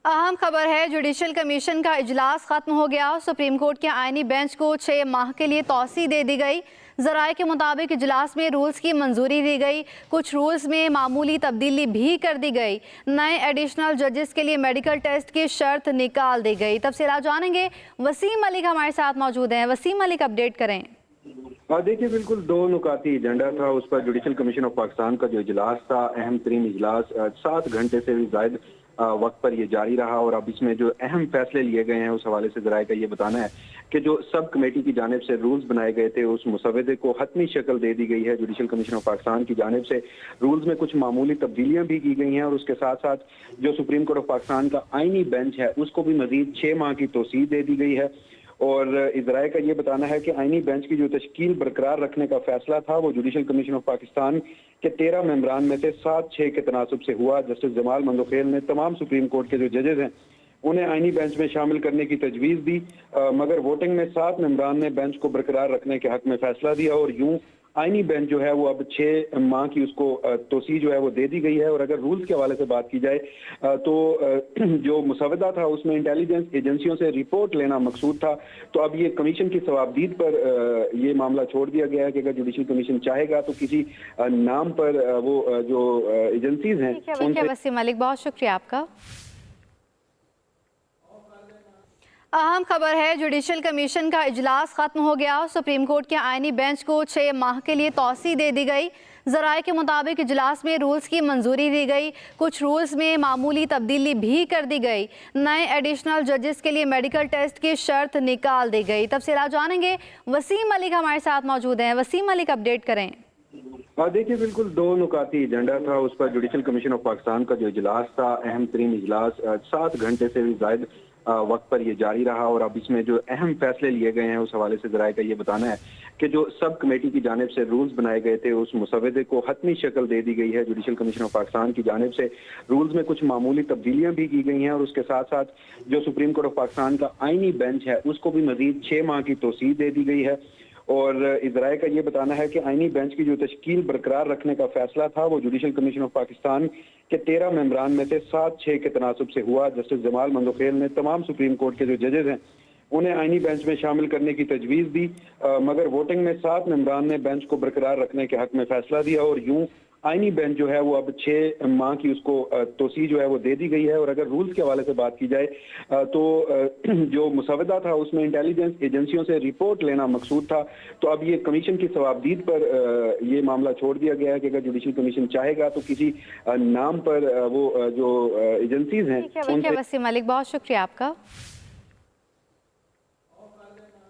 अहम खबर है, जुडिशल कमीशन का इजलास खत्म हो गया। सुप्रीम कोर्ट के आईनी बेंच को 6 माह के लिए तौसी दे दी गई। जराए के मुताबिक इजलास में रूल्स की मंजूरी दी गई। कुछ रूल्स में मामूली तब्दीली भी कर दी गई। नए एडिशनल जजेस के लिए मेडिकल टेस्ट की शर्त निकाल दी गई। तफसीलात जानेंगे, वसीम मलिक हमारे साथ मौजूद हैं। वसीम मलिक, अपडेट करें। देखिए, बिल्कुल दो नुकाती एजेंडा था उस पर। जुडिशल कमीशन ऑफ पाकिस्तान का जो इजलास था, अहम तरीन इजलास, 7 घंटे से भी ज्यादा वक्त पर ये जारी रहा और अब इसमें जो अहम फैसले लिए गए हैं उस हवाले से जराए का ये बताना है कि जो सब कमेटी की जानिब से रूल्स बनाए गए थे उस मुसवदे को हतमी शक्ल दे दी गई है। जुडिशल कमीशन ऑफ पाकिस्तान की जानिब से रूल्स में कुछ मामूली तब्दीलियां भी की गई हैं और उसके साथ साथ जो सुप्रीम कोर्ट ऑफ पाकिस्तान का आईनी बेंच है उसको भी मजीद 6 माह की तोसीद दे दी गई है। और इजराय का ये बताना है कि आईनी बेंच की जो तश्कील बरकरार रखने का फैसला था वो जुडिशल कमीशन ऑफ पाकिस्तान के 13 मेंबरान में से 7-6 के तनासुब से हुआ। जस्टिस जमाल मंदोखेल ने तमाम सुप्रीम कोर्ट के जो जजेज हैं उन्हें आईनी बेंच में शामिल करने की तजवीज़ दी, मगर वोटिंग में 7 मेंबरान ने बेंच को बरकरार रखने के हक में फैसला दिया और यूं आईनी बेंच जो है वो अब 6 माह की उसको तोसी जो है वो दे दी गई है। और अगर रूल्स के हवाले से बात की जाए तो जो मुसवदा था उसमें इंटेलिजेंस एजेंसियों से रिपोर्ट लेना मकसूद था, तो अब ये कमीशन की सवाबदीद पर ये मामला छोड़ दिया गया है कि अगर जुडिशल कमीशन चाहेगा तो किसी नाम पर वो जो एजेंसीज हैं उनसे। वसीम मलिक, बहुत शुक्रिया आपका। अहम खबर है, जुडिशल कमीशन का इजलास खत्म हो गया। सुप्रीम कोर्ट के आईनी बेंच को 6 माह के लिए तौसी दे दी गई। जराए के मुताबिक इजलास में रूल्स की मंजूरी दी गई। कुछ रूल्स में मामूली तब्दीली भी कर दी गई। नए एडिशनल जजेस के लिए मेडिकल टेस्ट की शर्त निकाल दी गई। तफसीलात जानेंगे, वसीम मलिक हमारे साथ मौजूद हैं। वसीम मलिक, अपडेट करें। देखिए, बिल्कुल दो नुकाती एजेंडा था उस पर। जुडिशल कमीशन ऑफ पाकिस्तान का जो इजलास था, अहम तरीन इजलास, 7 घंटे से भी ज्यादा वक्त पर ये जारी रहा और अब इसमें जो अहम फैसले लिए गए हैं उस हवाले से जराए का ये बताना है कि जो सब कमेटी की जानिब से रूल्स बनाए गए थे उस मुसवदे को हतमी शक्ल दे दी गई है। जुडिशल कमीशन ऑफ पाकिस्तान की जानिब से रूल्स में कुछ मामूली तब्दीलियां भी की गई हैं और उसके साथ साथ जो सुप्रीम कोर्ट ऑफ पाकिस्तान का आईनी बेंच है उसको भी मजीद 6 माह की तोसीद दे दी गई है। और इजराय का ये बताना है कि आईनी बेंच की जो तश्कील बरकरार रखने का फैसला था वो जुडिशल कमीशन ऑफ पाकिस्तान के 13 मेंबरान में से 7-6 के तनासुब से हुआ। जस्टिस जमाल मंदोखेल ने तमाम सुप्रीम कोर्ट के जो जजेज हैं उन्हें आईनी बेंच में शामिल करने की तजवीज़ दी, मगर वोटिंग में 7 मेंबरान ने बेंच को बरकरार रखने के हक में फैसला दिया और यूं आईनी बेंच जो है वो अब 6 माह की उसको तोसी जो है वो दे दी गई है। और अगर रूल्स के हवाले से बात की जाए तो जो मुसवदा था उसमें इंटेलिजेंस एजेंसियों से रिपोर्ट लेना मकसूद था, तो अब ये कमीशन की सवाबदीद पर ये मामला छोड़ दिया गया है कि अगर जुडिशल कमीशन चाहेगा तो किसी नाम पर वो जो एजेंसीज हैं उनसे। वसीम मलिक, बहुत शुक्रिया आपका।